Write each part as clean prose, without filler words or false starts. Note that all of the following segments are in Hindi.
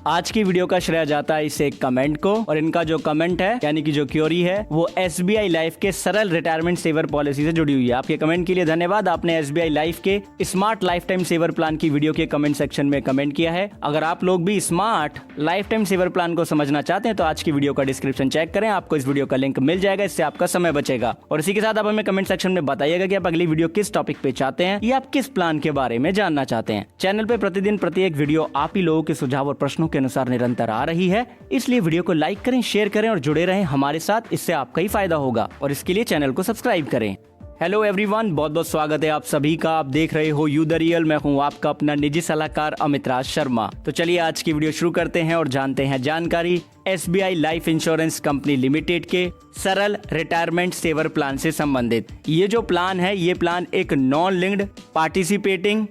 आज की वीडियो का श्रेय जाता है इस एक कमेंट को, और इनका जो कमेंट है यानी कि जो क्वेरी है वो SBI लाइफ के सरल रिटायरमेंट सेवर पॉलिसी से जुड़ी हुई है। आपके कमेंट के लिए धन्यवाद। आपने SBI लाइफ के smart lifetime saver plan की वीडियो के कमेंट सेक्शन में कमेंट किया है। अगर आप लोग भी smart lifetime saver plan को समझना चाहते हैं तो आज की वीडियो का डिस्क्रिप्शन चेक करें, आपको इस वीडियो का लिंक मिल जाएगा, इससे आपका समय बचेगा। और इसी के साथ आप हमें कमेंट सेक्शन में बताइएगा कि आप अगली वीडियो किस टॉपिक पे चाहते हैं या आप किस प्लान के बारे में जानना चाहते हैं। चैनल पे प्रतिदिन प्रत्येक वीडियो आप ही लोगों के सुझाव और प्रश्नों के अनुसार निरंतर आ रही है, इसलिए वीडियो को लाइक करें, शेयर करें और जुड़े रहें हमारे साथ, इससे आपका ही फायदा होगा। और इसके लिए चैनल को सब्सक्राइब करें। हेलो एवरीवन, बहुत बहुत स्वागत है आप सभी का। आप देख रहे हो यू द रियल। मैं हूं आपका अपना निजी सलाहकार अमित राज शर्मा। तो चलिए आज की वीडियो शुरू करते हैं और जानते हैं जानकारी SBI life insurance company limited के सरल रिटायरमेंट सेवर प्लान से संबंधित। ये जो प्लान है ये प्लान एक non linked participating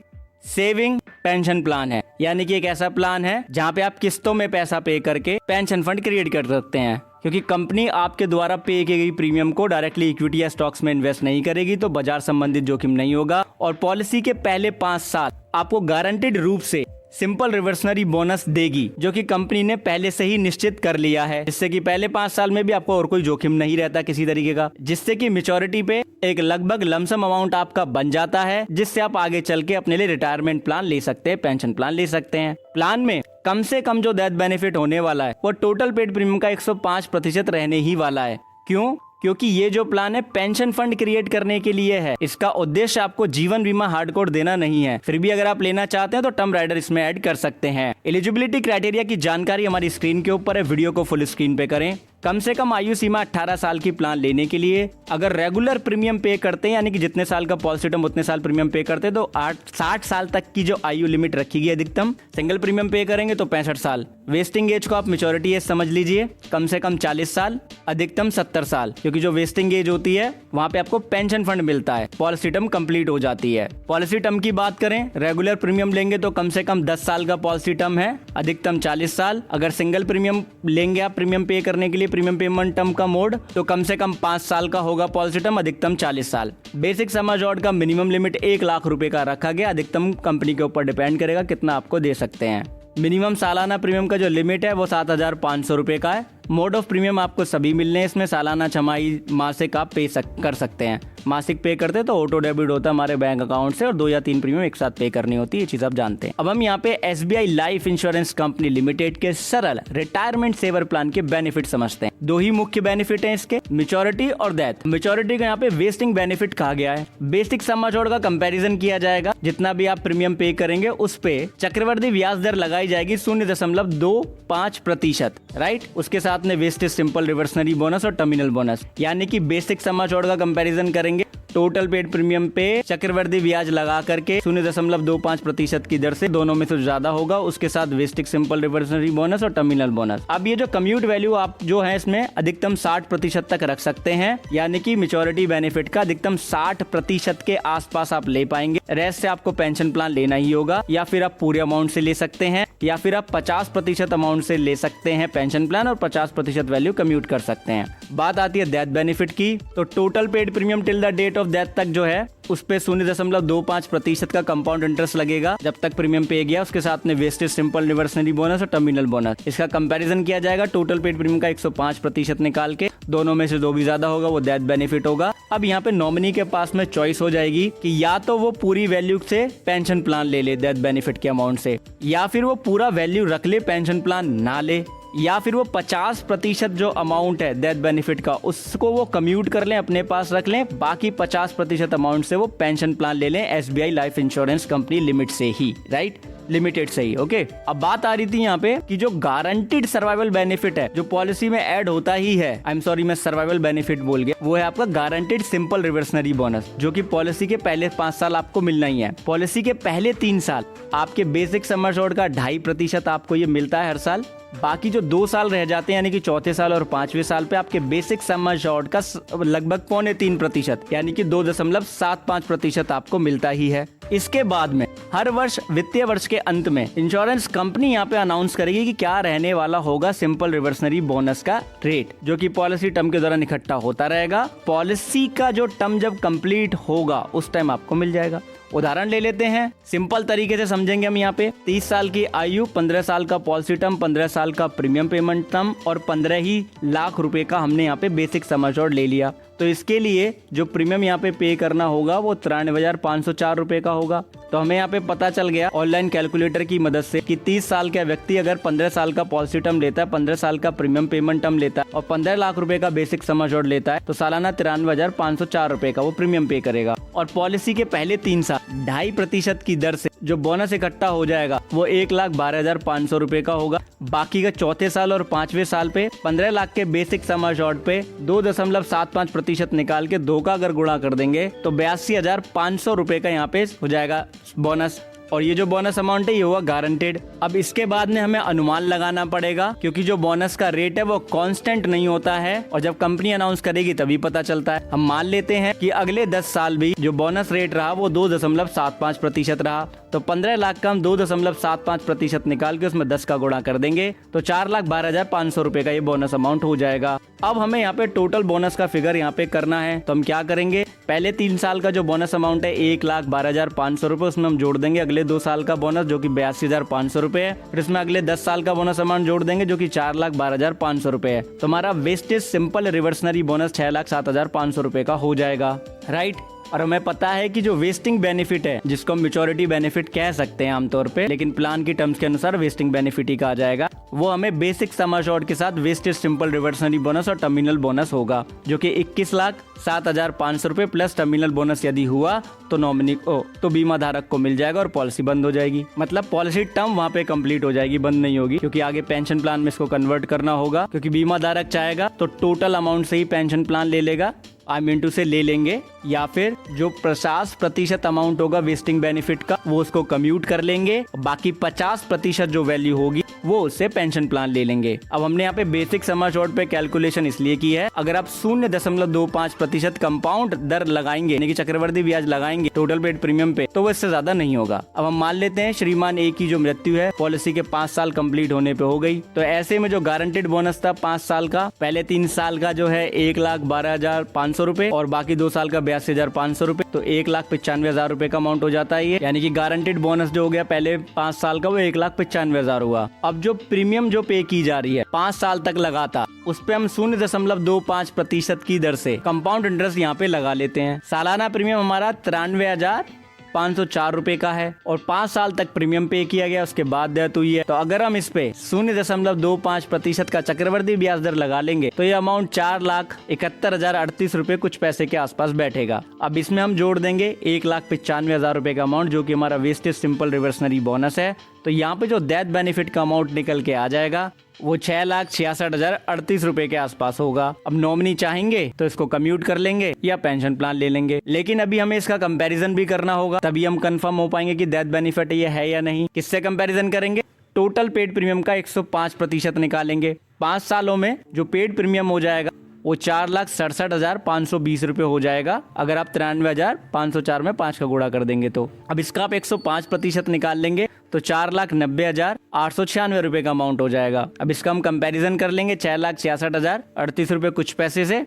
saving pension plan है, यानी कि एक ऐसा प्लान है जहाँ पे आप किस्तों में पैसा पे करके पेंशन फंड क्रिएट कर सकते हैं। क्योंकि कंपनी आपके द्वारा पे की गई प्रीमियम को डायरेक्टली इक्विटी या स्टॉक्स में इन्वेस्ट नहीं करेगी, तो बाजार संबंधित जोखिम नहीं होगा। और पॉलिसी के पहले 5 साल आपको गारंटेड रूप से सिंपल रिवर्सनरी बोनस देगी, जो कि कंपनी ने पहले से ही निश्चित कर लिया है, जिससे कि पहले 5 साल में भी आपको और कोई जोखिम नहीं रहता किसी तरीके का, जिससे कि मैच्योरिटी पे एक लगभग लमसम अमाउंट आपका बन जाता है, जिससे आप आगे चल के अपने लिए रिटायरमेंट प्लान ले सकते हैं, पेंशन प्लान ले सकते हैं। प्लान में कम से कम जो डेथ बेनिफिट होने वाला है वो टोटल पेड प्रीमियम का 105% रहने ही वाला है। क्यों? क्योंकि ये जो प्लान है पेंशन फंड क्रिएट करने के लिए है। इसका उद्देश्य आपको जीवन बीमा हार्डकोर देना नहीं है। फिर भी अगर आप लेना चाहते हैं तो टर्म राइडर इसमें ऐड कर सकते हैं। एलिजिबिलिटी क्राइटेरिया की जानकारी हमारी स्क्रीन के ऊपर है, वीडियो को फुल स्क्रीन पे करें। कम से कम आयु सीमा 18 साल की प्लान लेने के लिए अगर रेगुलर प्रीमियम पे करते हैं, यानी कि जितने साल का पॉलिसी टर्म उतने साल प्रीमियम पे करते हैं, तो 60 साल तक की जो आयु लिमिट रखी गई अधिकतम। सिंगल प्रीमियम पे करेंगे तो 65 साल। वेस्टिंग एज को आप मैच्योरिटी एज समझ लीजिए, कम से कम 40 साल, अधिकतम 70 साल, क्योंकि जो वेस्टिंग एज होती है वहाँ पे आपको पेंशन फंड मिलता है, पॉलिसी टर्म कंप्लीट हो जाती है। पॉलिसी टर्म की बात करें, रेगुलर प्रीमियम लेंगे तो कम से कम 10 साल का पॉलिसी टर्म है, अधिकतम 40 साल। अगर सिंगल प्रीमियम लेंगे आप प्रीमियम पे करने के लिए, प्रीमियम पेमेंट टर्म का मोड, तो कम से कम 5 साल का होगा पॉलिसी टर्म, अधिकतम 40 साल। बेसिक सम एश्योर्ड का मिनिमम लिमिट 1 लाख रुपए का रखा गया, अधिकतम कंपनी के ऊपर डिपेंड करेगा कितना आपको दे सकते हैं। मिनिमम सालाना प्रीमियम का जो लिमिट है वो 7,500 रुपए का है। मोड ऑफ प्रीमियम आपको सभी मिलने हैं इसमें, सालाना, छमाही, मासिक आप पे कर सकते हैं। मासिक पे करते तो ऑटो डेबिट होता है हमारे बैंक अकाउंट से, और 2 या 3 प्रीमियम एक साथ पे करनी होती है, ये चीज आप जानते हैं। अब हम यहाँ पे SBI life insurance company limited के सरल रिटायरमेंट सेवर प्लान के बेनिफिट समझते हैं। 2 ही मुख्य बेनिफिट है इसके, मैच्योरिटी और डेथ। मैच्योरिटी का यहाँ पे वेस्टिंग बेनिफिट कहा गया है। बेसिक सम एश्योर्ड का कंपेरिजन किया जाएगा, जितना भी आप प्रीमियम पे करेंगे उस पे चक्रवर्ती ब्याज दर लगाई जाएगी 0.25%, राइट। उसके साथ में वेस्टेज सिंपल रिवर्सनरी बोनस और टर्मिनल बोनस, यानी कि बेसिक सम एश्योर्ड का कंपैरिजन करेंगे टोटल पेड प्रीमियम पे चक्रवर्ती ब्याज लगा करके 0.25% की दर से, दोनों में से ज्यादा होगा, उसके साथ वेस्टिक सिंपल रिवर्सनरी बोनस और टर्मिनल बोनस। अब ये जो कम्यूट वैल्यू आप जो है इसमें अधिकतम 60% तक रख सकते हैं, यानी कि मैच्योरिटी बेनिफिट का अधिकतम 60% के आसपास आप ले पाएंगे। रेस्ट से आपको पेंशन प्लान लेना ही होगा, या फिर आप पूरे अमाउंट से ले सकते हैं, या फिर आप 50% अमाउंट से ले सकते हैं पेंशन प्लान और 50% वैल्यू कम्यूट कर सकते हैं। बात आती है डेथ बेनिफिट की, तो total paid premium till the date of death तक जो है उस पे 0.25% का कंपाउंड इंटरेस्ट लगेगा जब तक प्रीमियम पे गया। उसके साथ में वेस्टेज सिंपल रिवर्सनरी बोनस और टर्मिनल बोनस, इसका कंपैरिजन किया जाएगा टोटल पेड प्रीमियम का 105% निकाल के, दोनों में से जो भी ज्यादा होगा वो डेथ बेनिफिट होगा। अब यहाँ पे नॉमिनी के पास में चॉइस हो जाएगी कि या तो वो पूरी वैल्यू से पेंशन प्लान ले ले डेथ बेनिफिट के अमाउंट से, या फिर वो पूरा वैल्यू रख ले पेंशन प्लान ना ले, या फिर वो 50% जो अमाउंट है डेथ बेनिफिट का उसको वो कम्यूट कर लें, अपने पास रख लें, बाकी 50% अमाउंट से वो पेंशन प्लान ले लें SBI life insurance company limit से ही, राइट, लिमिटेड से ही। ओके, अब बात आ रही थी यहाँ पे कि जो गारंटीड सर्वाइवल बेनिफिट है जो पॉलिसी में ऐड होता ही है, आई एम सॉरी मैं सर्वाइवल बेनिफिट बोल गया, वो है आपका गारंटीड सिंपल रिवर्सनरी बोनस, जो कि पॉलिसी के पहले 5 साल आपको मिलना ही है। पॉलिसी के पहले 3 साल आपके बेसिक सम एश्योर्ड का 2.5% आपको ये मिलता है हर साल। बाकी जो 2 साल रह जाते हैं, यानी कि चौथे साल और 5वें साल पे आपके बेसिक सम एश्योर्ड का लगभग 2.25%, यानी कि 2.75% आपको मिलता ही है। इसके बाद में हर वर्ष वित्तीय वर्ष के अंत में इंश्योरेंस कंपनी यहाँ पे अनाउंस करेगी कि क्या रहने वाला होगा सिंपल रिवर्सनरी बोनस का रेट, जो कि पॉलिसी टर्म के दौरान इकट्ठा होता रहेगा। पॉलिसी का जो टर्म जब कंप्लीट होगा उस टाइम आपको मिल जाएगा। उदाहरण ले लेते हैं, सिंपल तरीके से समझेंगे हम यहाँ पे। 30 साल की आयु, 15 साल का पॉलिसी टर्म, 15 साल का प्रीमियम पेमेंट टर्म और 15 ही लाख रुपए का हमने यहाँ पे बेसिक सम एश्योर्ड ले लिया। तो इसके लिए जो प्रीमियम यहाँ पे पे करना होगा वो 93,504 रुपए का होगा। तो हमें यहाँ पे पता चल गया ऑनलाइन कैलकुलेटर की मदद से कि 30 साल का व्यक्ति अगर 15 साल का पॉलिसी टर्म लेता है, 15 साल का प्रीमियम पेमेंट टर्म लेता है और 15 लाख रुपए का बेसिक सम एश्योर्ड लेता है, तो सालाना 93,504 रुपए का वो प्रीमियम पे करेगा। और पॉलिसी के पहले 3 साल 2.5% की दर से जो बोनस इकट्ठा हो जाएगा वो 1,12,500 रुपए का होगा। बाकी का चौथे साल और 5वें साल पे 15 लाख के बेसिक सम एश्योर्ड पे 2.75% निकाल के 2 का अगर गुणा कर देंगे तो 82,500 रुपए का यहाँ पे हो जाएगा बोनस। और ये जो बोनस अमाउंट है ये हुआ गारंटेड। अब इसके बाद में हमें अनुमान लगाना पड़ेगा, क्योंकि जो बोनस का रेट है वो कांस्टेंट नहीं होता है और जब कंपनी अनाउंस करेगी तभी पता चलता है। हम मान लेते हैं कि अगले 10 साल भी जो बोनस रेट रहा वो 2.75% रहा, तो 15 लाख का हम 2.75% निकाल के उसमें 10 का गुणा कर देंगे तो 4,12,500 रुपए का ये बोनस अमाउंट हो जाएगा। अब हमें यहाँ पे टोटल बोनस का फिगर यहाँ पे करना है, तो हम क्या करेंगे, पहले 3 साल का जो बोनस अमाउंट है 1,12,500 रुपए, उसमें हम जोड़ देंगे अगले 2 साल का बोनस जो कि 82,500 रुपए है। फिर इसमें अगले 10 साल का बोनस अमाउंट जोड़ देंगे जो कि 4,12,500 रुपए है। तो हमारा वेस्टेज सिंपल रिवर्सनरी बोनस 6,07,500 रुपए का हो जाएगा, राइट। और हमें पता है कि जो वेस्टिंग बेनिफिट है, जिसको हम मैच्योरिटी बेनिफिट कह सकते हैं आमतौर पे, लेकिन प्लान की टर्म्स के अनुसार वेस्टिंग बेनिफिट ही कहा जाएगा, वो हमें बेसिक सम एश्योर्ड के साथ वेस्टेज सिंपल रिवर्सनरी बोनस और टर्मिनल बोनस होगा, जो कि 21,07,500 रुपए प्लस टर्मिनल बोनस यदि हुआ तो नॉमिनी तो बीमा धारक को मिल जाएगा और पॉलिसी बंद हो जाएगी। मतलब पॉलिसी टर्म वहाँ पे कंप्लीट हो जाएगी, बंद नहीं होगी, क्योंकि आगे पेंशन प्लान में इसको कन्वर्ट करना होगा। क्योंकि बीमा धारक चाहेगा तो टोटल अमाउंट से ही पेंशन प्लान ले लेगा, I-2 से ले लेंगे, या फिर जो 50% अमाउंट होगा वेस्टिंग बेनिफिट का वो उसको कम्यूट कर लेंगे, बाकी 50% जो वैल्यू होगी वो उससे पेंशन प्लान ले लेंगे। अब हमने यहाँ पे बेसिक सम एश्योर्ड पे कैलकुलेशन इसलिए की है, अगर आप 0.25% कंपाउंड दर लगाएंगे यानी कि चक्रवर्ती ब्याज लगाएंगे टोटल पेड प्रीमियम पे, तो वो इससे ज्यादा नहीं होगा। अब हम मान लेते हैं श्रीमान ए की जो मृत्यु है पॉलिसी के 5 साल कंप्लीट होने पे हो गई, तो ऐसे में जो गारंटेड बोनस था 5 साल का, पहले 3 साल का जो है 1,12,500 रुपए और बाकी 2 साल का 82,500 रुपए, तो 1,95,000 रुपए का अमाउंट हो जाता है ये। यानी कि गारंटेड बोनस जो हो गया पहले 5 साल का वो 1,95,000 हुआ। अब जो प्रीमियम जो पे की जा रही है 5 साल तक लगातार, उस पे हम 0.25% की दर से कंपाउंड इंटरेस्ट यहाँ पे लगा लेते हैं। सालाना प्रीमियम हमारा 93,504 रुपए का है और 5 साल तक प्रीमियम पे किया गया, उसके बाद डेथ हुई है। तो अगर हम इस पे 0.25% का चक्रवर्ती ब्याज दर लगा लेंगे तो ये अमाउंट 4,71,038 रुपए कुछ पैसे के आसपास बैठेगा। अब इसमें हम जोड़ देंगे 1,95,000 रुपए का अमाउंट जो कि हमारा वेस्टेज सिंपल रिवर्सनरी बोनस है। तो यहाँ पे जो डेथ बेनिफिट का अमाउंट निकल के आ जाएगा वो 6,66,038 रुपए के आसपास होगा। अब नॉमिनी चाहेंगे तो इसको कम्यूट कर लेंगे या पेंशन प्लान ले लेंगे, लेकिन अभी हमें इसका कंपैरिजन भी करना होगा, तभी हम कंफर्म हो पाएंगे कि डेथ बेनिफिट ये है या नहीं। किससे कंपैरिजन करेंगे, टोटल पेड प्रीमियम का 105% निकालेंगे। 5 सालों में जो पेड प्रीमियम हो जाएगा वो 4,67,520 रुपए हो जाएगा, अगर आप 93,504 में 5 का गुणा कर देंगे तो। अब इसका आप 105% निकाल लेंगे तो 4,90,896 रुपए का अमाउंट हो जाएगा। अब इसका हम कंपैरिजन कर लेंगे 6,66,038 रुपए कुछ पैसे से,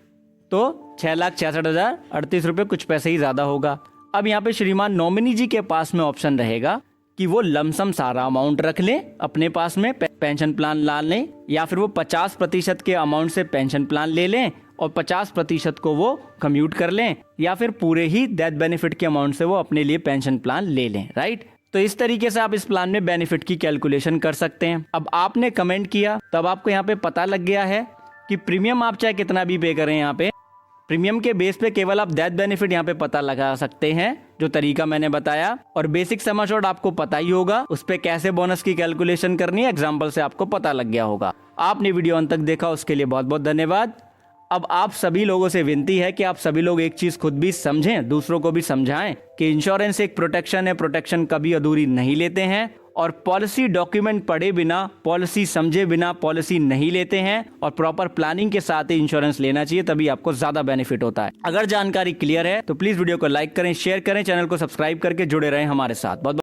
तो 6,66,038 रुपए कुछ पैसे ही ज्यादा होगा। अब यहाँ पे श्रीमान नॉमिनी जी के पास में ऑप्शन रहेगा कि वो लमसम सारा अमाउंट रख लें अपने पास में, पेंशन प्लान ला लें, या फिर वो 50% के अमाउंट से पेंशन प्लान ले लें और 50% को वो कम्यूट कर लें, या फिर पूरे ही डेथ बेनिफिट के अमाउंट से वो अपने लिए पेंशन प्लान ले लें, राइट। तो इस तरीके से आप इस प्लान में बेनिफिट की कैलकुलेशन कर सकते हैं। अब आपने कमेंट किया तब आपको यहाँ पे पता लग गया है कि प्रीमियम आप चाहे कितना भी पे करें, यहाँ पे प्रीमियम के बेस पे केवल आप डेथ बेनिफिट यहाँ पे पता लगा सकते हैं, जो तरीका मैंने बताया। और बेसिक सम एश्योर्ड आपको पता ही होगा, उस पे कैसे बोनस की कैलकुलेशन करनी है एग्जाम्पल से आपको पता लग गया होगा। आपने वीडियो अंत तक देखा उसके लिए बहुत बहुत धन्यवाद। अब आप सभी लोगों से विनती है कि आप सभी लोग एक चीज खुद भी समझें, दूसरों को भी समझाएं कि इंश्योरेंस एक प्रोटेक्शन है, प्रोटेक्शन कभी अधूरी नहीं लेते हैं और पॉलिसी डॉक्यूमेंट पढ़े बिना, पॉलिसी समझे बिना पॉलिसी नहीं लेते हैं और प्रॉपर प्लानिंग के साथ ही इंश्योरेंस लेना चाहिए, तभी आपको ज्यादा बेनिफिट होता है। अगर जानकारी क्लियर है तो प्लीज वीडियो को लाइक करें, शेयर करें, चैनल को सब्सक्राइब करके जुड़े रहें हमारे साथ। बहुत